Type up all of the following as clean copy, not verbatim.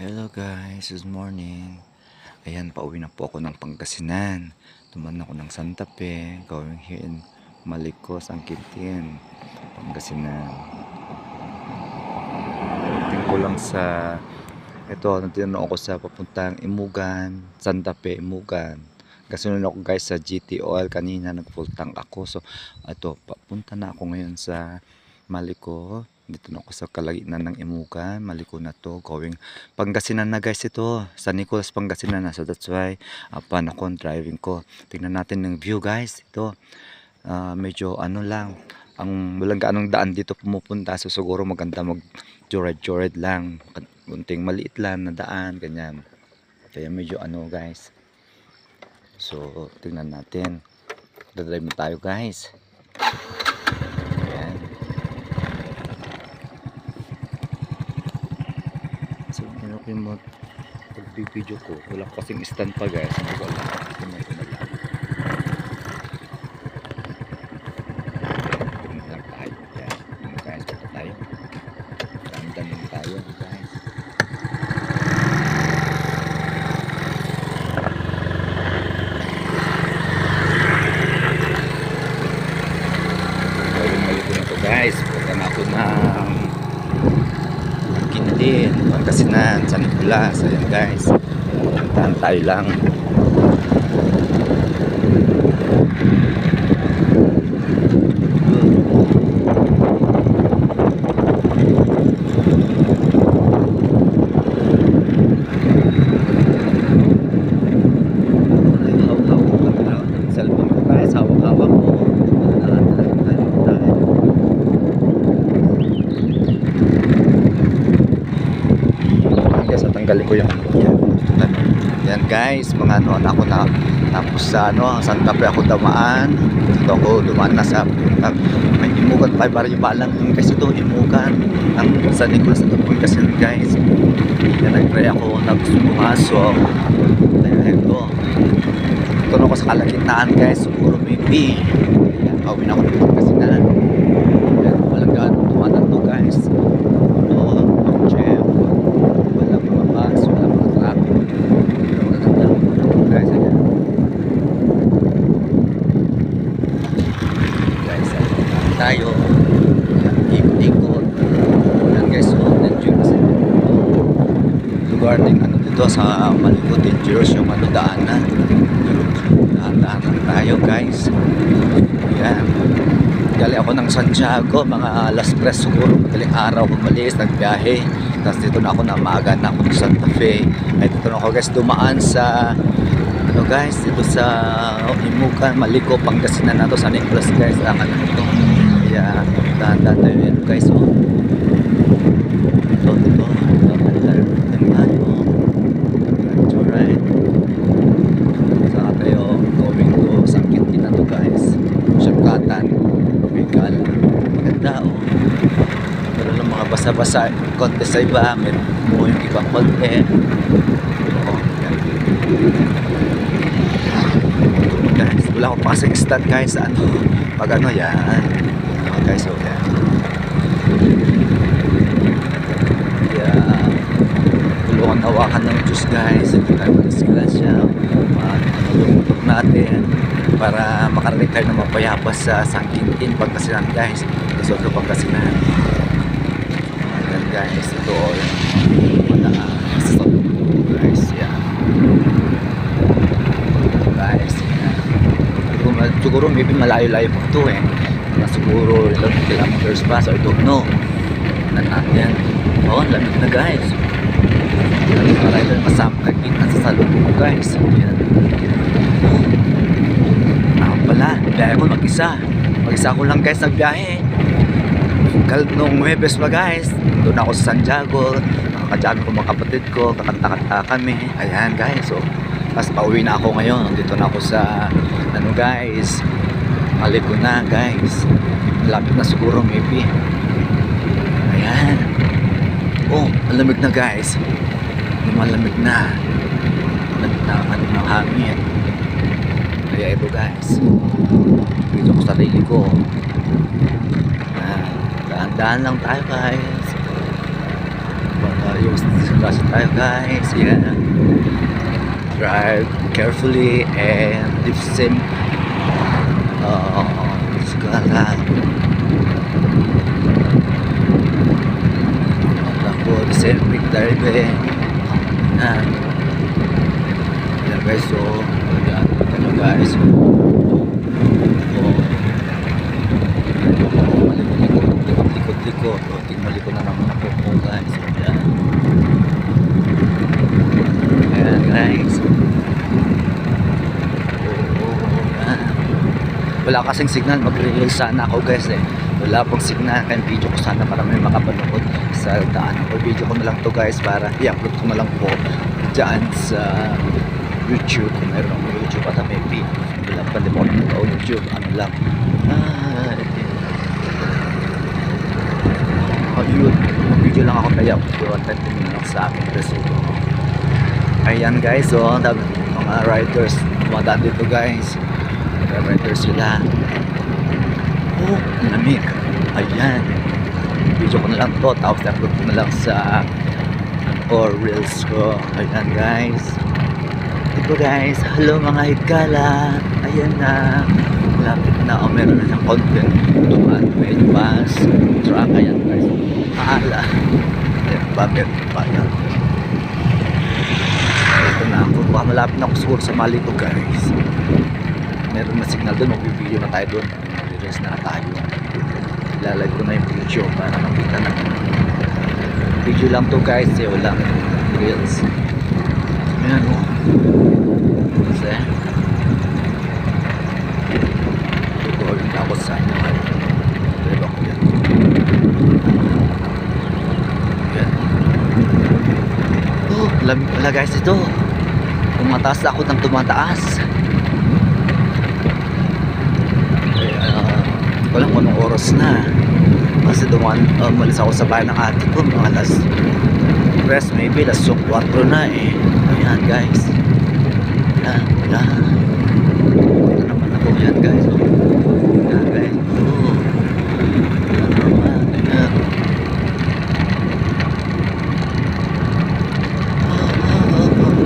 Hello guys, good morning. Ayan, pauwi na po ako ng Pangasinan. Tuman ako ng Santa Fe, going here in Malicos, Angkintin, Pangasinan. Tingin ko lang sa ito, natinanong ako sa papuntang Imugan, Santa Fe, Imugan. Kasi nun ako guys sa GT Oil kanina, nag full tank ako. So ito, papunta na ako ngayon sa Maliko. Dito na ako sa kalagitnaan ng Imugan. Maliko na to, going Pangasinan na guys ito, San Nicolas, Pangasinan na. So that's why pan ako driving ko. Tingnan natin ng view guys. Ito medyo ano lang, ang walang gaanong daan dito pumupunta. So siguro maganda mag joyride lang, kunting maliit lang na daan, ganyan. Kaya medyo ano guys. So tingnan natin, dadrive na tayo guys. Ayan. So ano ko yung pag-video ko, wala ko kasing stand pa guys. Hindi ko alam kung may ito na lang. Tingnan lang tayo. Ayan guys, punta tayo. Dandan lang tayo guys. Guys, punta na ako ng Kintin, Pangasinan, San Nicolas. Ayan guys, puntahan tayo lang. Cellphone ko guys, hawak-hawak ko. Tanggalin ko yung yan guys, mga ano ako na tapos sa ano Santa Fe ako dumaan. Dito ako dumaan na sa may Imugan pa para yung balang kasi ito Imugan ang San Nicolas ito kasi guys. Yan nag-try ako nagsumasok. Ayan ito ako sa kalagitnaan guys, siguro maybe kawin ako ng Pangasinan. Yan walang ganong tumanan to guys. Tayo ikot-ikot yan guys. So dangerous lugar din ano dito sa Maliko, dangerous yung ano daanan. Daan tayo guys. Yan, gali ako ng Santiago mga alas 3 siguro, madaling araw umalis nagbiyahe. Tapos dito na ako na maaga na ako sa Santa Fe. Ay dito na ako guys dumaan sa ano guys dito sa Imugan, Maliko, Pangasinan na to, San Nicolas guys. Ang ano ito. Kaya dahan-dahan tayo yan guys. Ito alright. Saka tayo going to Sangkintin na to guys. Syamkatan Bigal. Maganda pero lang mga basa-basa konti sa iba, may mo yung ibang konti. Guys, wala akong pasing stand guys. Ano pag ano yan guys, so yan. Kaya tulungan awakan ng Diyos guys, hindi tayo madisgrasya. Matulungan natin para makarating tayo na mapayapa sa Sangkintin, Pangasinan guys. Kasi ito Pangasinan. Ayan guys, ito sa guys, yan guys, yan. Siguro maybe malayo-layo pa ito na siguro ilang kilometers pa, so I don't know. Yan. Lamig na guys. Maraming na kasama kakita sa salubong guys. Yan. Pala, biyahe ko mag-isa ko lang guys nagbiyahe. Nung Huwebes pa guys, doon ako sa Santiago, nakakadyabi ko mga kapatid ko, kakanta-kanta kami. Ayan guys, so tapos pauwi na ako ngayon. Dito na ako sa ano guys, Maliko na guys, lapit na siguro maybe. Ayan, malamig na guys, malamig na ano ng hangin. Kaya ito guys, dito ko sarili ko. Dahan-dahan lang tayo guys. Baka yung Kasi tayo guys, yeah. Drive carefully and listen. Segala. Ako, disabling driving. Yan. Yan guys, so, yan. Ano guys, so, likod-likod. Tingnan likod na naman ako po guys. So, yan. Ayan guys. Yan. Wala kasing signal, mag-release sana ako guys eh. Wala pong signal, kaya video ko sana para may makapanood sa daan. O video ko na lang to guys para i-upload ko na lang po dyan sa YouTube. Kung meron akong YouTube at maybe wala pa din po ako YouTube, ano lang. Yun, video lang ako kaya content din lang sa akin kasi ayan guys, so mga riders dumadaan dito guys, mga riders sila. Oh, lamig. Ayan, video ko na lang to, tapos upload ko na lang sa or reels ko. Ayan guys, ito guys, hello mga higala. Ayan na, lapit na, o meron na ng content dumaan, may bus, truck. Ayan guys, mahala. Ayan, bakit pa yan. Ito na ako, baka malapit na ako siguro sa mali ko guys. Meron na signal doon, mag-video na tayo doon, release na tayo. Ilalagay ko na yung video para makita na. Video lang to guys, eh, walang reels. Ayan o, kasi tutuloy na ako sa inyo. Diba ko yan. Ayan. Oh, lamig pala guys ito. Tumataas ako ng tumataas. Wala ko anong oras na kasi umalis ako sa bahay ng ate ko mga alas 3, maybe alas 4 na eh. Ayan guys, yan ito naman ako. Yan guys, yan guys, yan naman, yan.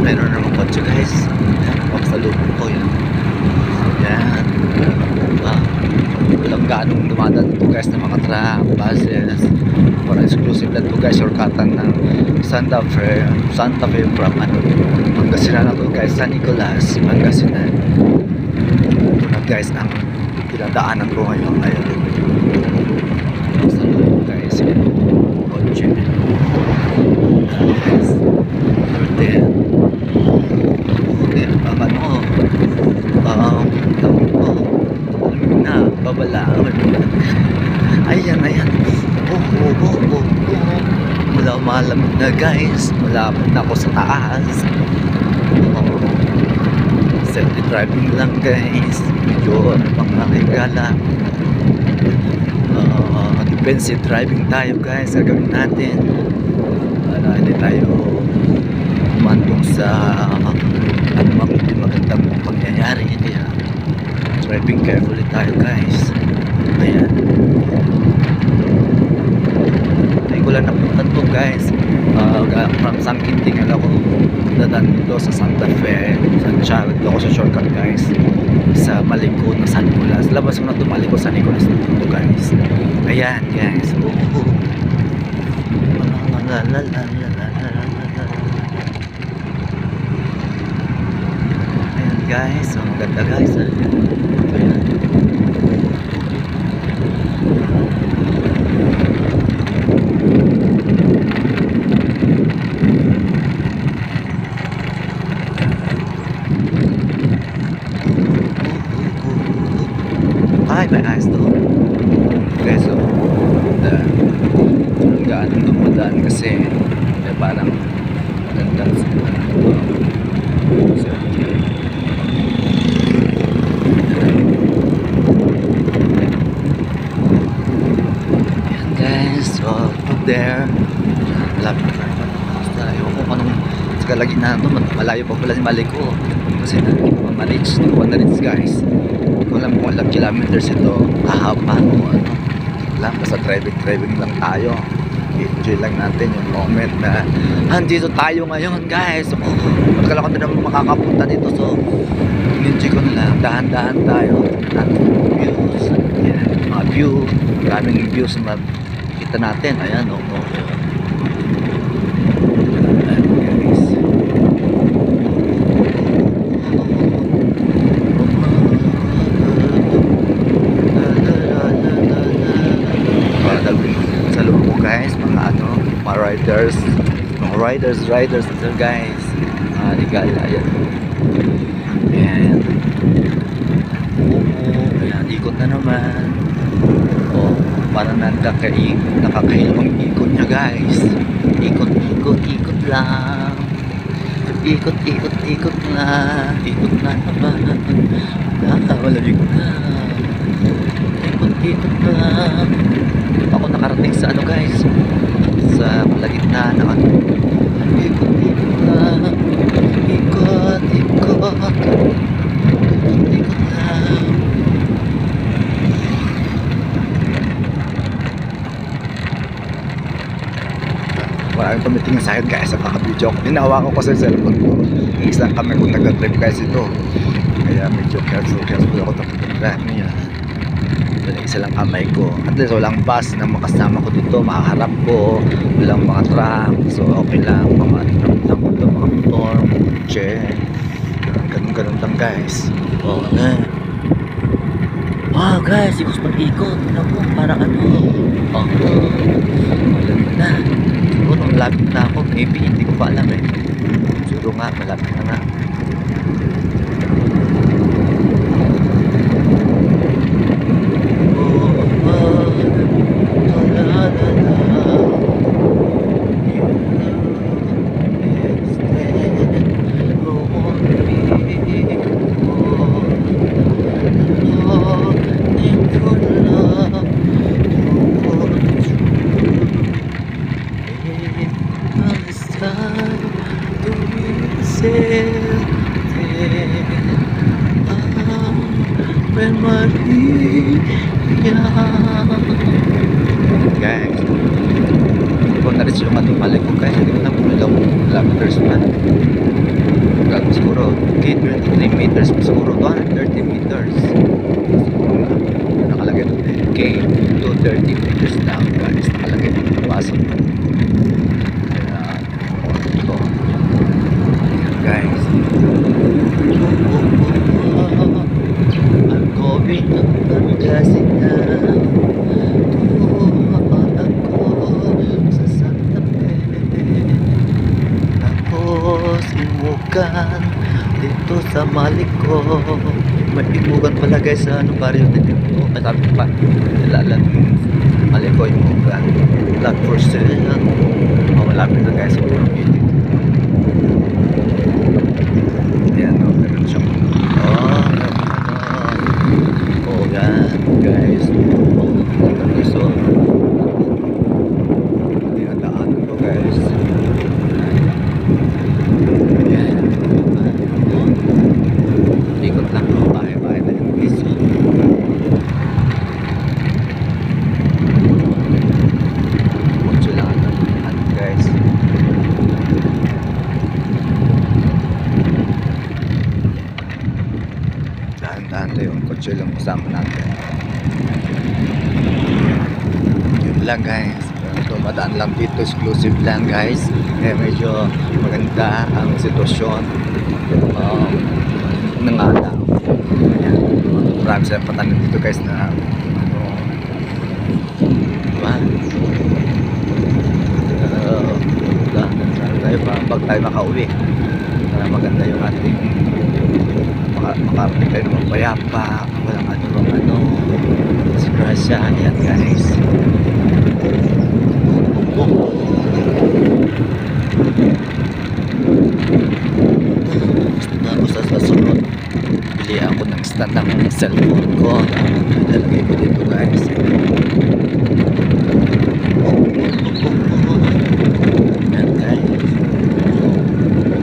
Meron naman kotse guys. Yan, pagsalubong ko yan. Yan, walang ganong dumadaan dito guys ng mga truck, buses. Para exclusive lang to guys, shortcutan ng Santa Fe from Pangasinan na to guys, San Nicolas, Pangasinan. Ito na guys ang pinadaanan ko ngayon. Ayun, sa loob guys, yun, kotse guys, 10 na babala. Ayan. Wala, malamig na guys, malapit na ako sa taas. Safety driving lang guys, medyo pang nakikala. Defensive driving tayo guys, gagawin natin para hindi tayo umantong sa anumang hindi magandang pangyayari. Kaya driving carefully tayo guys. Ayan, hindi ko lang napuntan to guys. From San Quintin ako dadaan dito sa Santa Fe. Dito ako sa shortcut guys sa malikod na San Nicolas. Labas ko na ito, malikod San Nicolas na ito guys. Ayan guys, ayan guys, ang ganda guys. Ayan. Ay, may ayos to guys. So gaan dumadaan kasi parang maganda so, yan guys, so up there malapit na basta ayoko kung anong kalagin na ito, malayo pa pala si Mali ko kasi hindi ko ma-reach guys. Hindi ko alam kung ilang kilometers ito, hahaba o ano lang, basta driving lang tayo. enjoy lang natin yung moment na andito tayo ngayon guys. So, matagal ako na naman makakapunta dito. So, enjoy ko na lang. Dahan-dahan tayo. Ating views. Yan, mga view. Maraming views na makikita natin. Ayan, o. Ayan, guys. Sa loob mo guys, mga mga riders ito guys. Legal, ayan. Ayan. Ayan, ikot na naman. Parang nakakahilong ikot niya guys. Ikot lang. Ikot na. Ikot na naman. Malamig na. Ikot na. Ako nakarating sa guys, sa kalagitnaan ng ikot na. Ikot na. Maraming tumitingin sa akin guys, nakaka-video ako. Hinahawakan ko sa cellphone ko. Isang kamay ko nag-drive guys ito. Kaya medyo careful ako tapos nag-drive niya. Isa lang kamay ko. At least walang bus na makasama ko dito, makaharap ko. Walang mga truck. So okay lang. Mga truck lang ko ito, mga motor, chair. Ganun lang guys. Wow guys, ikot pag-ikot. Parang malamig na. Siguro malapit na ako. Maybe, hindi ko pa alam eh. Siguro nga, malapit na nga. Guys, kung naris yung balik ko guys, hindi ko na kung ilang kilometers pa. Siguro 23 meters pa siguro, 230 meters. Nakalagay doon K 230 meters down guys, nakalagay doon pasok. Ito guys, I'm going to Pangasinan na sa Santa Fe. Tapos imugan dito sa Maliko. May imugan pala guys sa barrio na dito. Sabi ko pa, nilalan Maliko imugan. Lot for sale. Malapit na guys. Ayan o, meron siyang guys, so dinadaan ko guys. Ikot lang ako, bahay na yung piso. Mucho lang guys. Dahan-dahan tayo, kotse lang kasama natin. Yun lang guys, tumadaan lang dito, exclusive lang guys. Medyo maganda ang sitwasyon ng alaw. Marami silang patanim dito guys na pag tayo makauwi, maganda yung ating makarating tayo ng payapa, walang disgrasya. Yan guys. Tapos sa sunod, bili ako ng stand ng cellphone ko. Dalagay ko dito guys. Yan guys.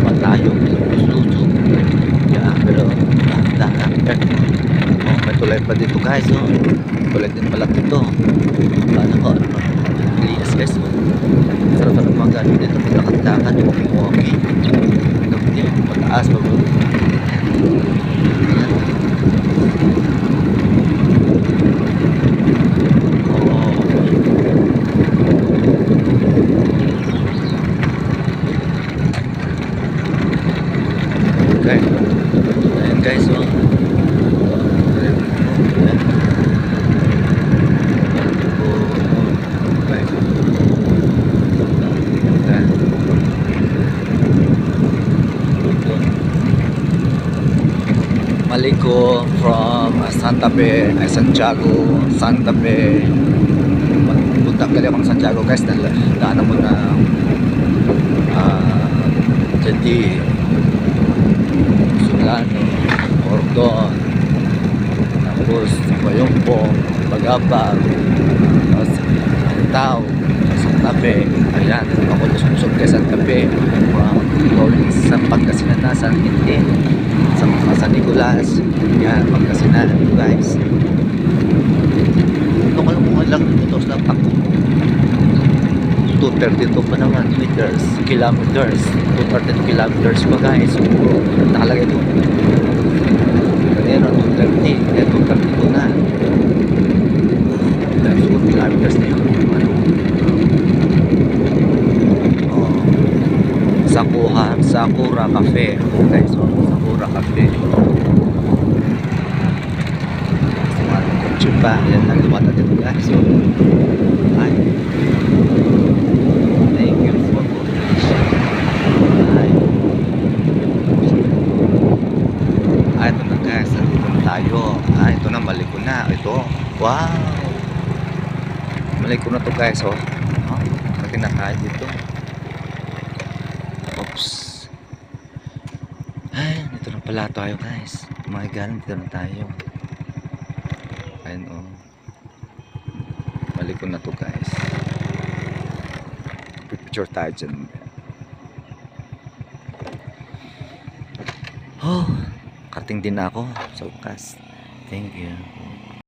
Matayo, suso. Yeah, pero may tulay pa dito guys. Tulay din pala dito. Paano ko? Lias guys. mag ano dito, maglakad-lakad, walking-walking. Hindi, mataas, ayan. Oo. Okay. Ayan guys, oh. Ayan. Ayan. Okay. Ayan. Maliko from Santa Fe, ay Santa Fe. Punta gali ako ng Santiago guys, daanan mo na Jadi Solano, Ordon, tapos Bayombo, Bagabag, tapos Tao, Santa Fe. Ayan, ako lusog kay Santa Fe, going sa Pangasinan na, San Quintin, sa San Nicolas. Yan, Pangasinan guys. Ito ko lang ito sa takbo 232 pa naman kilometers 232 kilometers pa guys. So, nakalagay doon kanina 230 232 na 2 kilometers na yun. Oh, Sakura Cafe guys. So, Sakura Cafe pa yan lang lumata dito guys. So, ay thank you for ito na guys, nandito na tayo. Ito na, Maliko na ito. Wow, Maliko na to guys. Oh, lagi na tayo dito. Oops, ay dito na pala tayo guys. My God, dito na tayo. Ayun, oh. Maliko na to guys. Picture tayo dyan. Oh, karating din ako sa wakas. Thank you.